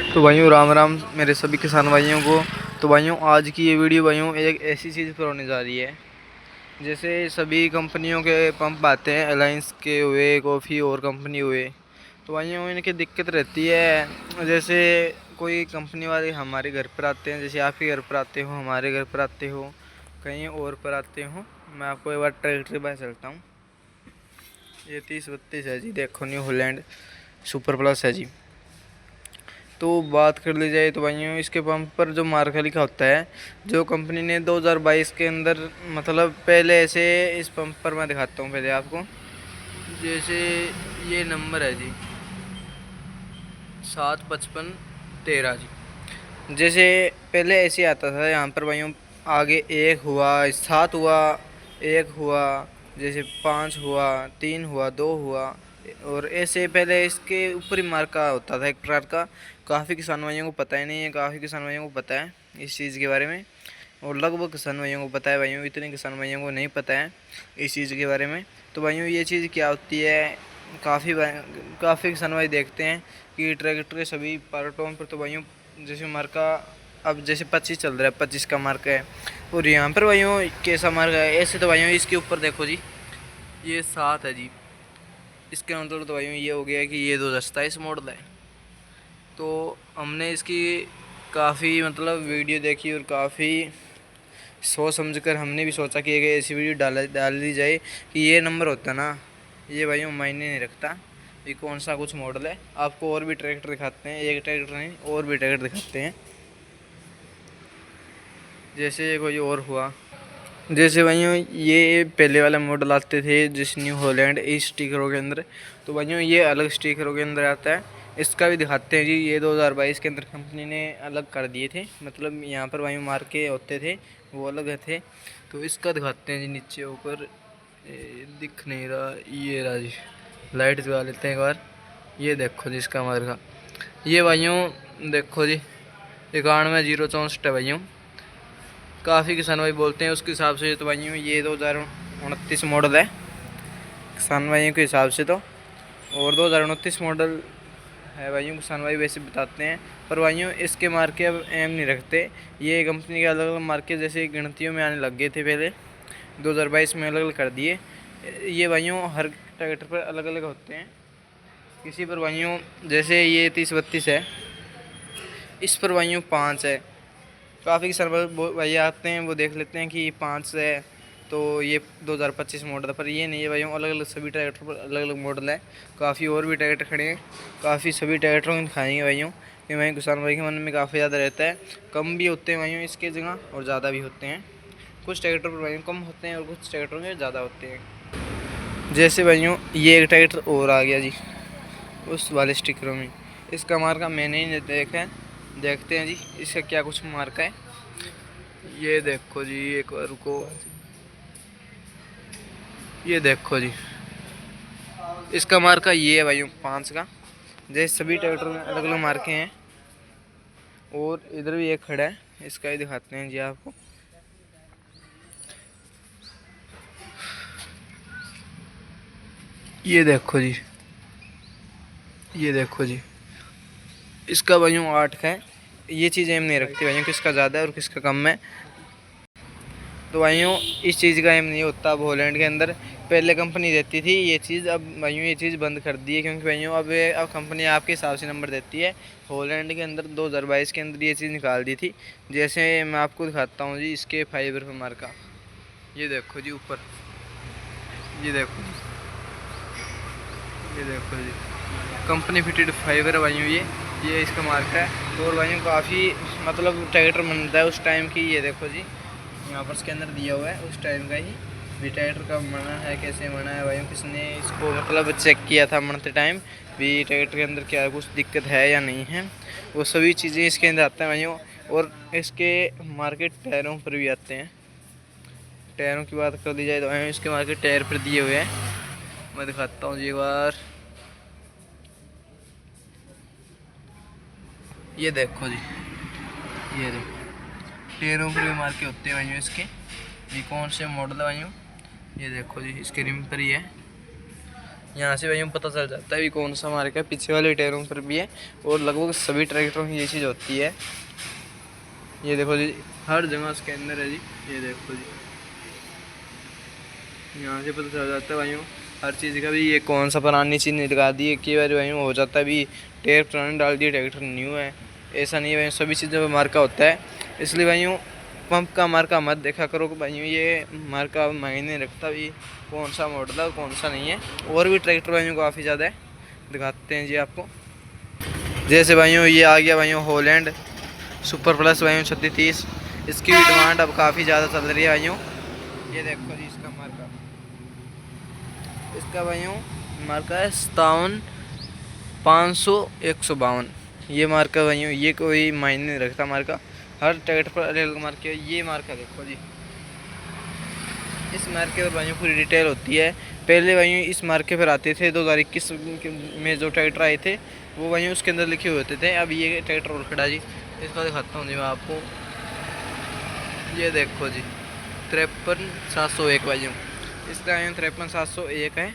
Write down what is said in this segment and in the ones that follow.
तो भाइयों राम राम मेरे सभी किसान भाइयों को। तो भाइयों आज की ये वीडियो भाइयों एक ऐसी चीज़ पर होने जा रही है। जैसे सभी कंपनियों के पंप आते हैं, अलायंस के हुए, कॉफ़ी और कंपनी हुए, तो भाइयों इनकी दिक्कत रहती है। जैसे कोई कंपनी वाले हमारे घर पर आते हैं, जैसे आपके घर पर आते हो, हमारे घर पर आते हो, कहीं और पर आते हो। मैं आपको एक बार ट्रैक्टर पर चलता हूँ। ये 30-32 है जी, देखो न्यू हॉलैंड सुपर प्लस है जी। तो बात कर ली जाए तो भाइयों इसके पंप पर जो मार्का लिखा होता है, जो कंपनी ने 2022 के अंदर, मतलब पहले ऐसे इस पंप पर मैं दिखाता हूँ पहले आपको। जैसे ये नंबर है जी 75513 जी। जैसे पहले ऐसे आता था यहाँ पर भाइयों, आगे 1 हुआ, 7 हुआ, 1 हुआ, जैसे 5 हुआ, 3 हुआ, 2 हुआ, और ऐसे पहले इसके ऊपर ही मार्का होता था एक प्रकार का। काफ़ी किसान भाइयों को पता ही नहीं है, काफ़ी किसान भाइयों को पता है इस चीज़ के बारे में, और लगभग किसान भाइयों को पता है भाइयों, इतने किसान भाइयों को नहीं पता है इस चीज़ के बारे में। तो भाइयों ये चीज़ क्या होती है, काफ़ी किसान भाई देखते हैं कि ट्रैक्टर के सभी पार्टों पर तो भाइयों जैसे मार्का, अब जैसे 25 चल रहा है, 25 का मार्का है, और यहाँ पर भाइयों कैसा मार्का है। ऐसे तो भाइयों इसके ऊपर देखो जी, ये 7 है जी। इसका मतलब तो भाइयों ये हो गया कि ये 2027 मॉडल है। तो हमने इसकी काफ़ी मतलब वीडियो देखी, और काफ़ी सोच समझ कर हमने भी सोचा कि एक ऐसी वीडियो डाल दी जाए कि ये नंबर होता ना, ये भाइयों मायने नहीं रखता ये कौन सा कुछ मॉडल है। आपको और भी ट्रैक्टर दिखाते हैं, एक ट्रैक्टर नहीं और भी ट्रैक्टर दिखाते हैं। जैसे कोई और हुआ, जैसे भाइयों ये पहले वाला मॉडल आते थे जिस न्यू हॉलैंड इस स्टिकरों के अंदर, तो भाइयों ये अलग स्टिकरों के अंदर आता है। इसका भी दिखाते हैं जी। ये 2022 के अंदर कंपनी ने अलग कर दिए थे, मतलब यहाँ पर भाइयों मार्के होते थे वो अलग थे। तो इसका दिखाते हैं जी, नीचे ऊपर दिख नहीं रहा, ये रहा जी। लाइट जला लेते हैं एक बार। ये देखो जी इसका मार्का, ये भाइयों देखो जी 91-064 है भाइयों। काफ़ी किसान भाई बोलते हैं उसके हिसाब से तो भाइयों ये 2029 मॉडल है किसान भाइयों के हिसाब से तो, और 2029 मॉडल है भाइयों किसान भाई वैसे बताते हैं। पर भाइयों इसके मार्के अब एम नहीं रखते, ये कंपनी के अलग अलग मार्के जैसे गिनतियों में आने लग गए थे पहले, 2022 में अलग अलग कर दिए। ये भाइयों हर ट्रैक्टर पर अलग अलग होते हैं। किसी पर भाइयों जैसे ये 30-32 है, इस पर भाइयों 5 है। काफ़ी सर्वर भाई आते हैं वो देख लेते हैं कि 5 है, तो ये 2025 मॉडल है। पर ये नहीं है भाइयों, अलग अलग सभी ट्रैक्टर पर अलग अलग मॉडल है। काफ़ी और भी ट्रैक्टर खड़े हैं, काफ़ी सभी ट्रैक्टरों को दिखाएंगे भाइयों कि भाई किसान भाई के मन में काफ़ी ज़्यादा रहता है। कम भी होते हैं भाइयों इसके जगह, और ज़्यादा भी होते हैं। कुछ ट्रैक्टर पर भाइयों कम होते हैं और कुछ ट्रैक्टरों के ज़्यादा होते हैं। जैसे भाइयों ये एक ट्रैक्टर और आ गया जी उस वाले स्टिकरों में। इसका मार्का मैंने ही देखा है, देखते हैं जी इसका क्या कुछ मार्का है। ये देखो जी, एक बार रुको, ये देखो जी इसका मार्का ये है भाइयों 5 का। जैसे सभी ट्रैक्टर में अलग अलग मार्के हैं, और इधर भी एक खड़ा है, इसका ही दिखाते हैं जी आपको। ये देखो जी, ये देखो जी इसका भाइयों 8 का है। ये चीज़ एम नहीं रखती भाइयों किसका ज़्यादा है और किसका कम है। तो भाइयों इस चीज़ का एम नहीं होता। अब हॉलैंड के अंदर पहले कंपनी देती थी ये चीज़, अब भाइयों ये चीज़ बंद कर दी है, क्योंकि भाइयों अब कंपनी आपके हिसाब से नंबर देती है। हॉलैंड के अंदर 2022 के अंदर ये चीज़ निकाल दी थी। जैसे मैं आपको दिखाता हूँ जी इसके फाइबर पर मार्का, ये देखो जी ऊपर, ये देखो जी, ये देखो जी कंपनी फिटेड फाइबर है भाइयों, ये इसका मार्का है। और भाइयों काफ़ी मतलब ट्रैक्टर बनता है उस टाइम की, ये देखो जी यहाँ पर इसके अंदर दिया हुआ है उस टाइम का ही। भी ट्रैक्टर कब बना है, कैसे बना है भाइयों, किसने इसको मतलब चेक किया था बनते टाइम भी ट्रैक्टर के अंदर क्या कुछ दिक्कत है या नहीं है, वो सभी चीज़ें इसके अंदर आते हैं भाइयों। और इसके मार्केट टायरों पर भी आते हैं। टायरों की बात कर दी जाए तो भाइयों इसके मार्केट टायर पर दिए हुए हैं। मैं दिखाता हूँ जी एक बार, ये देखो जी, ये देखो टायरों पर भी मार्के होते हैं भाइयों इसके। ये कौन से मॉडल है भाइयों, ये देखो जी इसके रिम पर ही है, यहाँ से भाई पता चल जाता है भी कौन सा मार्का है। पीछे वाले टायरों पर भी है और लगभग सभी ट्रैक्टरों की ये चीज़ होती है। ये देखो जी, हर जगह उसके अंदर है जी। ये देखो जी, यहाँ से पता चल जाता है भाइयों हर चीज़ का भी। ये कौन सा पुरानी चीज़ नहीं लगा दी है, कई बार भाइयों हो जाता है भी टायर पुराने डाल दिए, ट्रैक्टर न्यू है। ऐसा नहीं है भाइयों, सभी चीज़ों पर मार्का होता है। इसलिए भाइयों पंप का मार्का मत देखा करो भाइयों, ये मार्का मायने रखता भी कौन सा मॉडल है कौन सा नहीं है। और भी ट्रैक्टर भाइयों काफ़ी ज़्यादा है, दिखाते हैं जी आपको। जैसे भाइयों ये आ गया भाइयों हॉलैंड सुपर प्लस भाइयों 3630। इसकी भी डिमांड अब काफ़ी ज़्यादा चल रही है भाइयों। ये देखो जी इसका मार्का, इसका भाइयों मार्का है 57,500,152। ये मार्का भाइयों ये कोई मायने नहीं रखता मार्का, हर ट्रैक्टर पर अलग अलग मार्के। ये मार्का देखो जी, इस मार्के पर भाइयों पूरी डिटेल होती है। पहले भाइयों इस मार्के पर आते थे 2021 में जो ट्रैक्टर आए थे वो भाइयों उसके अंदर लिखे हुए होते थे। अब ये ट्रैक्टर और खड़ा जी, इसका दिखाता हूँ जी मैं आपको। ये देखो जी 53,701 भाइयों, इसका भाइयों 53,701 है।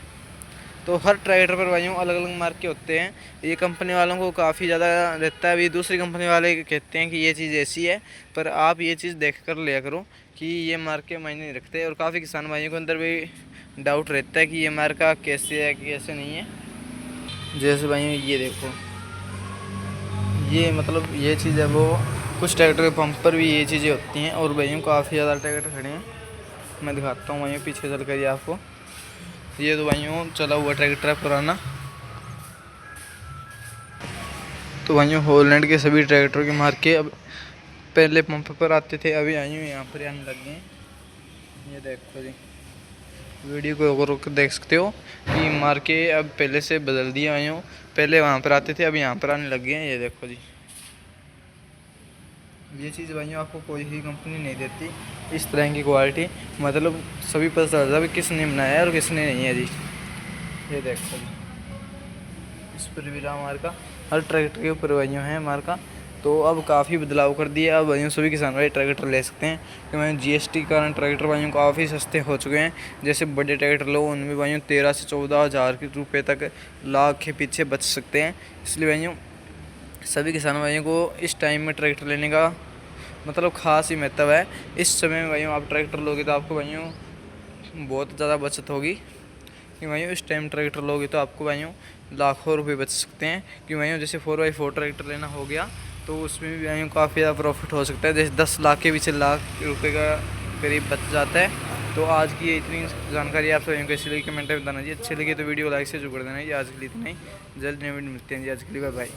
तो हर ट्रैक्टर पर भाइयों अलग अलग मार्के होते हैं। ये कंपनी वालों को काफ़ी ज़्यादा रहता है। अभी दूसरी कंपनी वाले कहते हैं कि ये चीज़ ऐसी है, पर आप ये चीज़ देख कर लिया करो कि ये मार्के मायने नहीं रखते। और काफ़ी किसान भाइयों के अंदर भी डाउट रहता है कि ये मार्का कैसे है कैसे नहीं है। जैसे भाइयों ये देखो, ये मतलब ये चीज़ है वो, कुछ ट्रैक्टर के पंप पर भी ये चीज़ें होती हैं। और भाइयों काफ़ी ज़्यादा ट्रैक्टर खड़े हैं, मैं दिखाता हूँ भाइयों पीछे चल कर आपको। ये तो भाइयों चला हुआ ट्रैक्टर है पुराना। तो भाइयों हॉलैंड के सभी ट्रैक्टरों के मार्के अब पहले पंप पर आते थे, अभी भाइयों यहाँ पर आने लग गए हैं। ये देखो जी, वीडियो को रोक देख सकते हो कि मार्के अब पहले से बदल दिए भाइयों। पहले वहाँ पर आते थे, अब यहाँ पर आने लग गए हैं। ये देखो जी, ये चीज़ भाइयों आपको कोई भी कंपनी नहीं देती इस तरह की क्वालिटी। मतलब सभी पता चल जाता है किसने बनाया है और किसने नहीं है जी। ये देखो जी, इस पर भी रहा मार्का, हर ट्रैक्टर के ऊपर भाइयों है मार्का। तो अब काफ़ी बदलाव कर दिया, अब भाइयों सभी किसान भाई ट्रैक्टर ले सकते हैं। कि भाई जीएसटी के कारण ट्रैक्टर भाइयों काफ़ी सस्ते हो चुके हैं। जैसे बड़े ट्रैक्टर लो उनमें भाइयों 13 से 14 हज़ार रुपये तक लाख के पीछे बच सकते हैं। इसलिए भाइयों सभी किसान भाइयों को इस टाइम में ट्रैक्टर लेने का मतलब ख़ास ही महत्व है। इस समय में भाइयों आप ट्रैक्टर लोगे तो आपको भाइयों बहुत ज़्यादा बचत होगी। कि भाइयों इस टाइम ट्रैक्टर लोगे तो आपको भाइयों लाखों रुपए बच सकते हैं। कि भाइयों जैसे 4x4 ट्रैक्टर लेना हो गया तो उसमें भी भाइयों काफ़ी ज़्यादा प्रॉफिट हो सकता है। जैसे 10 लाख के पीछे लाख रुपए का करीब बच जाता है। तो आज की इतनी जानकारी आप सभी कैसी लगी कमेंट में बताना जी। अच्छी लगी तो वीडियो लाइक से जुड़ देना जी। आज के लिए इतना ही, जल्द नई वीडियो मिलते हैं जी। आज के लिए बाय बाय।